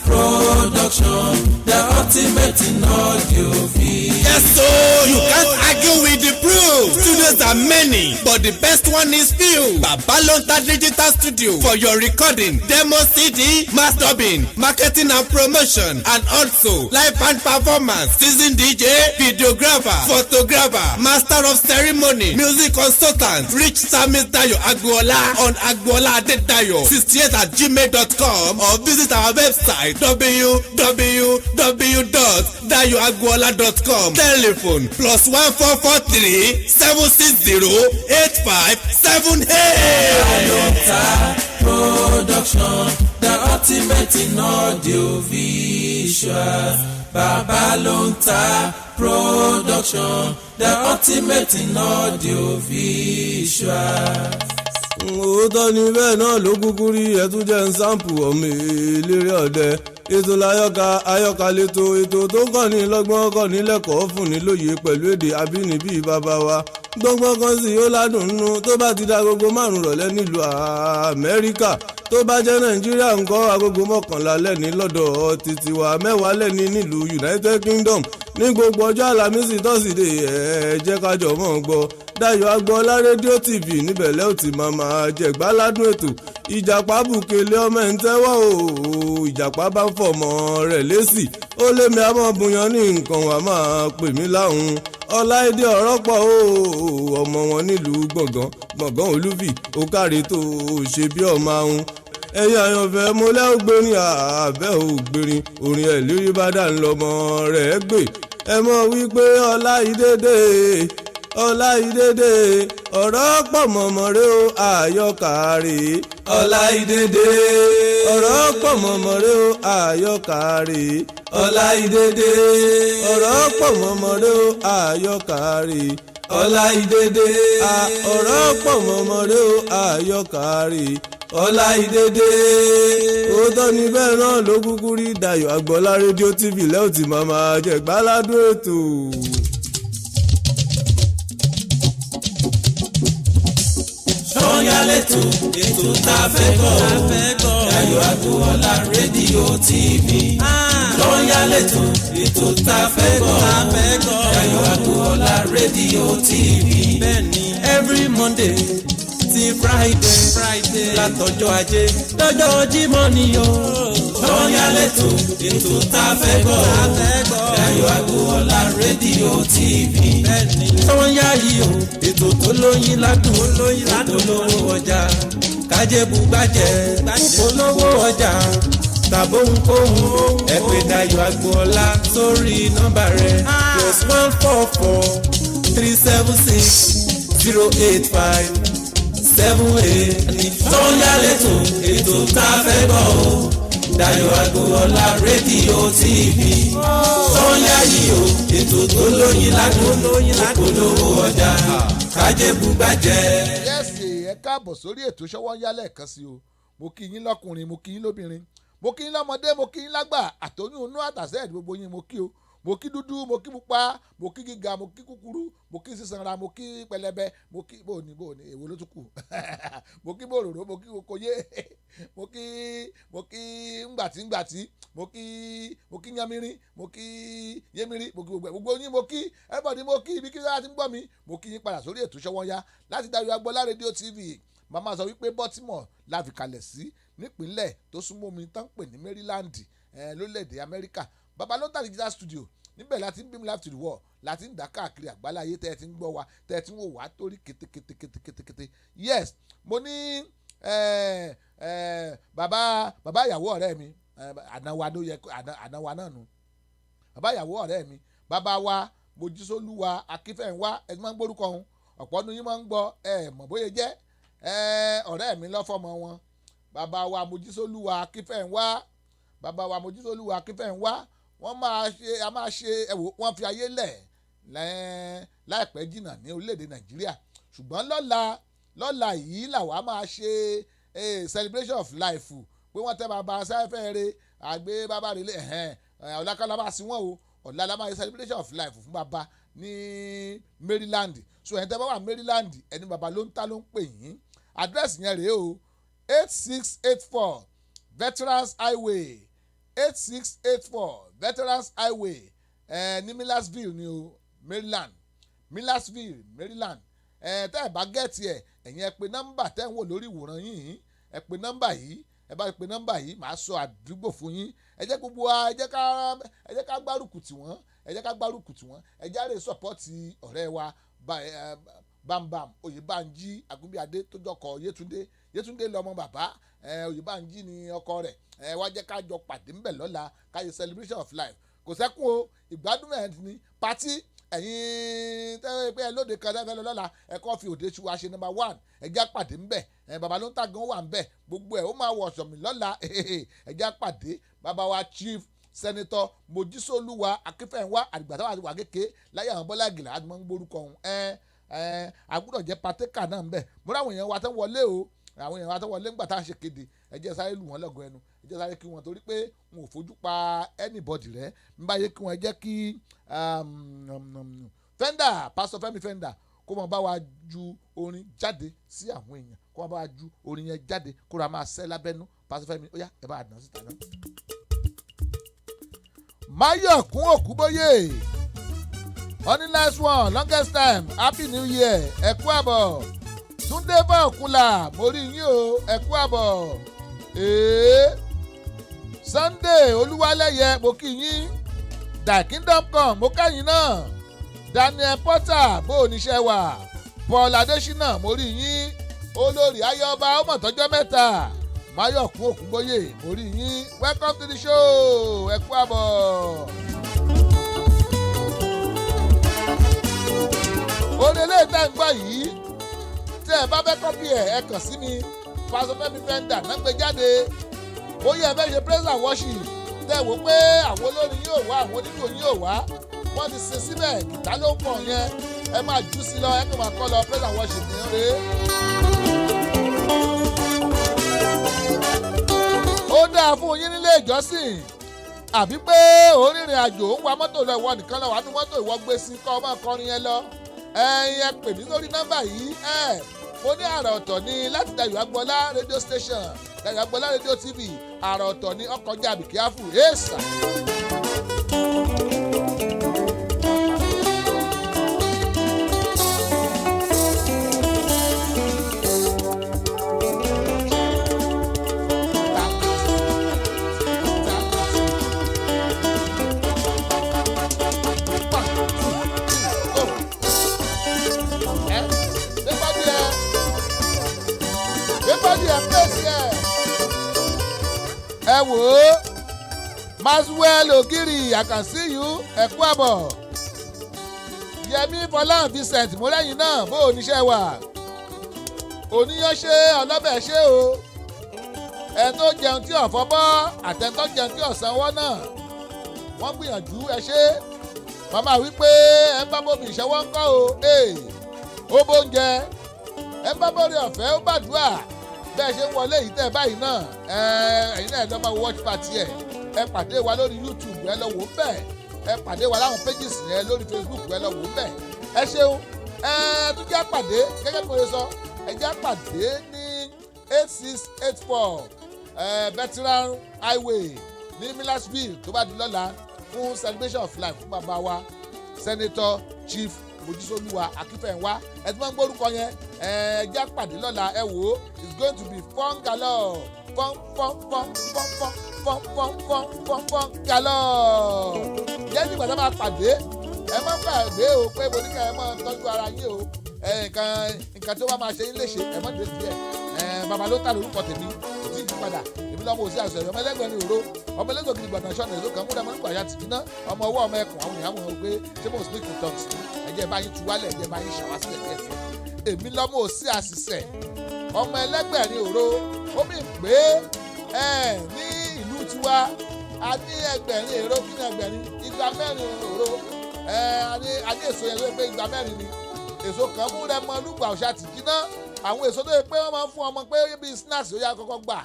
Speaker 7: Production, the ultimate in audio visual.
Speaker 8: Yes, so you can't argue with the proof. Studios are many, but the best one is few. Babalonta Digital Studio for your recording, demo CD, mastering, marketing and promotion, and also live band performance, seasoned DJ, videographer, photographer, master of ceremony, music consultant. Reach Samis Dayọ̀ Agboola on Agboola Adedayo 68@gmail.com or visit our website www.dayoagboola.com. Telephone +1443 760 8578.
Speaker 7: Babalonta Production, the ultimate in audio visual. Babalonta Production, the ultimate in audio visual. òótọ́ ni bẹ́ẹ̀ náà ló kúkú rí ẹtún jẹ́ ń sáǹpù ọmọ eléré ọ̀dẹ ètò ayọ́ka lẹ́tọ̀ ètò tó kàn ní lọ́gbọ́n kàn ní lẹ́kọ̀ọ́ fún ní lóye pẹ̀lú èdè abínibí bàbá wa gbọ́ngbọ́n kan sì ó ládùn nínú tó bá ti da agogo 5 rọ̀lẹ́ nílùú Amẹ́ríkà tó bá jẹ́ Nàìjíríà ńkọ́ agogo 11 lẹ́ni lọ́dọ̀ títí wa 10 lẹ́ni nílùú United Kingdom ní gbogbo ọjọ́ àlàmísì tọ́sídẹ̀ẹ́ ẹ jẹ́ ká jọ mọ́ gbọ́ Dayọ̀ Agboola rédíò TV níbẹ̀ lẹ́ ò ti máa jẹ̀gbáládùn ètò ìjàpá bùkélé ọmọ ẹ̀ ń tẹ́wọ́ o ìjàpá bá ń fọmọ rẹ̀ lésì ó lé mi àmọ́ bùyàn ní nǹkan wà máa pè mí láhùn ọláìdé ọ̀rọ̀ pọ̀ o ọmọ wọn nílùú gbọ̀ngàn olúfì ó káre tó ṣe bí ọmọ ahun ẹ̀yin àyànfẹ́ mo lẹ́ ògbérin àbẹ́ ògbérin orin ẹ̀ lérí bá dà ń lọ́mọ rẹ̀ gbé ẹ mọ̀ wípé ọláìdédé ọ̀rọ̀ pọ̀ mọ̀mọ́rẹ́ o àyọkàrè ọláìdédé ọ̀rọ̀ pọ̀ mọ̀mọ́rẹ́ o àyọkàrè ọláìdédé ọ̀rọ̀ pọ̀ mọ̀mọ́rẹ́ o àyọkàrè ọláìdédé ọ̀rọ̀ pọ̀ mọ̀mọ́rẹ́ o àyọkàrè ọláìdédé òótọ́ ni bẹ́ẹ̀ náà ló kúkú rí Dayọ̀ Agboola rédíò TV lẹ́yìn tí màmá jẹ̀gbáládùn ètò. Sọ́yálẹ̀tò ètò tá a fẹ́ gbọ́ Dayọ̀ Agboola rédíò TV. Sọ́yálẹ̀tò ètò tá a fẹ́ gbọ́ Dayọ̀ Agboola rédíò TV. Every Monday ti Friday látọjọ́ ajé lọ́jọ́ Jímọ̀ ni o. Sọ́yálẹ̀tò ètò tá a fẹ́ gbọ́ Dayọ̀ Agboola rédíò TV. Sọ́yálì o ètò tó lóyin ládùn olówó ọjà kájẹ́bù gbàjẹ́ olówó ọjà tàbóhunkóhun ẹ pè Dayọ̀ Agboola sórí nọ́mbà rẹ̀ +144 376 085 78. Sọ́yálẹ̀tò ètò tá a fẹ́ gbọ́ o Dayọ̀ Agboola rédíò TV. Sọ́yálì o ètò tó lóyin ládùn olówó ọjà kájẹ́bù gbàjẹ́.
Speaker 2: yẹ́sì ẹ káàbọ̀ sórí ètò Sọ́wọ́nyá lẹ́ẹ̀kan sí o mo kí yín lọ́kùnrin mo kí yín lóbìnrin mo kí yín lọ́mọdé mo kí yín lágbà àtọ́yún inú àtàsẹ́ gbogbo yín mo kí o mo kí dúdú mo kí pupa mo kí gíga mo kí kúkúrú mo kí sísanra mo kí pẹlẹbẹ mo kí bòní èwo ló tún kù mo kí bòròró mo kí kokoyé mo kí ngbàtí mo kí yánmírín mo kí yémírín mo kí gbogbo yín mo kí everybody mo kí ibi kí sára ti ń gbọ́ mi mo kí yín padà sórí ètò Sówónyá láti Dayọ̀ Agbọ́lá rédíò TV. Màmá sọ wípé Baltimore la fi kalẹ̀ sí nípínlẹ̀ tó súnmọ́ omi tán pè ní Maryland lórílẹ̀‐èdè Amẹ́ríkà. Babalọ́ta digital studio níbẹ̀ láti ń beam live to the world láti ń dá káàkiri àgbáláyé tẹ́ ẹ ti ń gbọ́ wa tẹ́ ẹ ti ń wò wá torí kétékétékétékété. Yes, mo ní bàbá ìyàwó ọ̀rẹ́ mi ànáwa ló yẹ ànáwa náà nù. Bàbá ìyàwó ọ̀rẹ́ mi bàbá wa Mojísólúwa Akínfẹ́ńwá ẹ ti máa ń gbórúkọ ọ̀hún ọ̀pọ̀ ọdún yín máa ń gbọ́ mọ̀ bóyá jẹ́ ọ̀rẹ́ mi lọ́fọ̀mọ́ wọn. Bàbá wa Mojísólúwa Akínfẹ́ńwá bàbá wa Mojísólúwa Akínfẹ́ńwá wọ́n máa ṣe wọ́n fi ayé lẹ̀ láìpẹ́ jìnnà ní orílẹ̀-èdè Nàìjíríà ṣùgbọ́n lọ́la yìí làwa máa ṣe celebration of life pé wọ́n tẹ́ bàbá sáfẹ́ rẹ̀ àgbé bàbá rẹ̀ ọ̀làkàlà máa sí wọn o ọ̀la la máa ṣe celebration of life fún bàbá ní Maryland so ẹni tẹ́ bá wà Maryland ẹni bàbá ló ń ta ló ń pè yín àdírẹ́sì yẹn rèé o 8684 Veterans Highway 8684 Veterans Highway ní Millersville ní o Millersville Maryland tẹ́ ẹ̀ bá gẹ̀ẹ́tì ẹ̀yin ẹ pè nọ́mbà tẹ́ ń wò lórí ìwòran yìí ẹ pè nọ́mbà yìí ẹ bá pè nọ́mbà yìí màá sọ àdúgbò fún yín ẹ jẹ́ gbogbo wa ẹ jẹ́ ká gbárùkù tì wọ́n ẹ jẹ́ àrè sọ́pọ́tì ọ̀rẹ́ wa Bambam Oyèbánjí Agúnbíadé tó jọkọ̀ Yétúndé lọ́mọ bàbá Oyèbánjí ni ọkọ rẹ̀ wá jẹ́ ká jọ pàdé ńbẹ̀ lọ́la ká ṣe celebration of life kò sẹ́kùn o ìgbádùn ẹ̀ ní pátí ẹ̀yin tẹ́wọ́ pé ẹ lóde kan tẹ́fẹ́ lọ lọ́la ẹ̀kọ́ fi òde ṣu wa ṣe number 1 ẹ̀já pàdé ńbẹ̀ bàbá ló ń ta gan wà ńbẹ̀ gbogbo ẹ̀ ó máa wọ̀ ọ̀ṣọ̀mì lọ́la ẹ̀já pàdé bàbá wa Chief Senator Mojísólúwa Akínfẹ́ńwá àdìgbàtàwà àti wàgékè láyé àwọn Bọ́lá Ìgè láti máa ń gbórúkọ ọ̀hún àgbúdọ̀ jẹ́ patékà náà ńbẹ̀ mo ráwọn èèyàn wa tán wọlé o àwọn èèyàn wa tán wọlé ńgbà tá à ń ṣe kéde ẹ jẹ́ sáré lù wọ́n lọ́gọ ẹnu ẹ jẹ́ sáré kí wọ́n torí pé wọn ò fojú pa anybody rẹ̀ ń bá yẹ kí wọ́n jẹ́ kí Fender Pastor Fẹ́mi Fender kó máa bá wa ju orin jáde sí àwọn èèyàn kó máa bá wa ju orin yẹn jáde kó ra máa sẹ́ lábẹ́nú Pastor Fẹ́mi ó yá ẹ bá a dán síta náà. Máyọ̀kún Òkúbóyè honey nice one longest time happy new year ẹ kú àbọ̀ Túndé Fọ́ọ̀kúnlà mo rí yín o ẹ kú àbọ̀ Sunday Olúwalẹ́yẹ mo kí yín The Kingdom Come mo kẹ́yìn náà Daniel Porter bó oníṣẹ́ wà Paul Adésínà mo rí yín olórí ayọba ọmọ tọjọ́ mẹ́ta Máyọ̀kún Òkúbóyè mo rí yín welcome to the show ẹ kú àbọ̀. orin eléyìí tá ń gbọ́ yìí tí ẹ bá fẹ́ kọ́pì ẹ kàn sí mi Pastor Fẹ́mi Fender náà gbé jáde bóyá ẹ fẹ́ ṣe praise and worship tẹ́ wò pé àwọn olórin yóò wá àwọn onídùú yóò wá wọ́n ti sin síbẹ̀ gìtá ló ń pọ̀ yẹn ẹ máa jù sí lọ ẹ kàn máa kọ́ lọ praise and worship ní rèé. ó dáa fún yín nílé ìjọsìn àbí pé orírìn àjò ń wa mọ́tò lọ ìwọ nìkan lọ wà ní mọ́tò ìwọ gbé sí kọ́ ọmọ kọrin yẹn lọ ẹ̀yin ẹ pè mí lórí nọ́mbà yìí mo ní àrà ọ̀tọ̀ ni láti Dayọ̀ Agbọ́lá radio station Dayọ̀ Agbọ́lá radio TV àrà ọ̀tọ̀ ni ọkọ̀ jàbí kíáfù èèsà. ẹ wò ó Maxwell Ogiri I can see you ẹ kú àbọ̀ Yẹmí Fọlá Vincent mọ́lẹ́yìn náà bó oníṣẹ́ wà oníyan ṣe ọlọ́bẹ̀ ṣe o ẹ tó jẹun tí ọ̀fọ́ bọ́ àtẹ̀ntọ́ jẹun tí ọ̀sánwọ́ náà wọ́n gbìyànjú ẹ ṣe màmá wípé ẹ bá bómi ìṣẹ́wọ́ ń kọ́ o ó bóúnjẹ ẹ bá bórí ọ̀fẹ́ ó gbàdúrà bẹ́ẹ̀ ṣe ń wọlé yìí tẹ́ báyìí náà ẹ̀yin náà lọ máa watch party ẹ pàdé wa lórí YouTube ẹ lọ wò ó bẹ́ẹ̀ ẹ pàdé wa láwọn pages yẹn lórí Facebook ẹ lọ wò ó bẹ́ẹ̀ ẹ ṣeun tún jẹ́ pàdé gẹ́gẹ́ bí mo ṣe sọ ẹ jẹ́ pàdé ní 8684 veteran highway ní Millersville tó bá di lọ́la fún celebration of life fún bàbá wa Senator Chief Mojísólúwa Akínfẹ̀yìnwá ẹ ti máa ń gbórúkọ yẹn ẹ jẹ́ pàdé lọ́la ẹ wò ó it's going to be fun galore fun galore yẹn nígbà tá a máa pàdé ẹ má gbàgbé o pé mo ní ká ẹ máa tọ́jú ara yín o nǹkan tó bá máa ṣe yín léṣe ẹ má dé díẹ̀ bàbá ló tà lórúkọ tèmi kò tí ì yípadà èmi lọ́mọ òsì àṣọ ọmọ ẹlẹ́gbẹ̀ẹ́ ní òró ọmọ ẹlẹ́gbẹ̀ẹ́ gidi gbàgbọ́n ṣọ́nà èso kan múra mọ́nìkọ̀ àyà tìkí ná ọmọ ọwọ́ ọmọ ẹkùn àwọn èèyàn wọn pé ṣé mo speak in tongues ẹ̀jẹ̀ bá yín tu wálẹ̀ ẹ̀jẹ̀ bá yín ṣàwásílẹ̀ díẹ̀ èmi lọ́mọ òsì àṣìṣẹ́ ọmọ ẹlẹ́gbẹ̀ẹ́ ní òró ó mì pé ní ìlú tiwa a ní ẹgbẹ̀rin èrò kí ní ẹgbẹ̀rin igba mẹ́rin òró a ní èso yẹn ló pé igba mẹ́rin ni èso kan mú rẹ mọ lùgbà ọ̀ṣà tìkí ná àwọn èso tó yẹ pé wọ́n máa ń fún ọmọ pé bíi snacks ó yá kọ́kọ́ gbà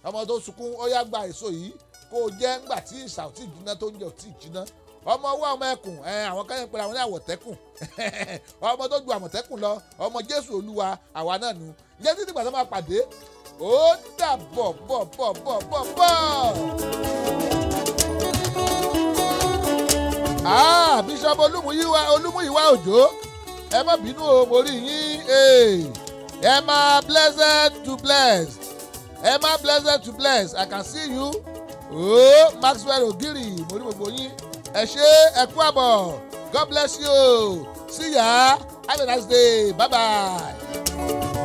Speaker 2: ọmọ tó sunkún ó yá gba èso yìí kó o jẹ́ ńgbà tí ìṣà ò tí ì jiná tó ń jẹ ò tí ì jiná ọmọ owó ọmọ ẹkùn àwọn kan yẹn pé àwọn ní àwọ̀tẹ́kùn ọmọ tó ju àmọ̀tẹ́kùn lọ ọmọ Jésù Olúwa àwa náà nu ìyẹn títí ìgbà tó máa pàdé ó dàbọ̀ bọ̀. Bíṣọ́ọ̀bù Olúmúyìwá Òjó ẹ má bínú o mo rí yín ẹ má blessed to bless I can see you Maxwell Ogiri mo rí gbogbo yín ẹ ṣé ẹ kú àbọ̀ God bless you see ya have a nice day bye bye.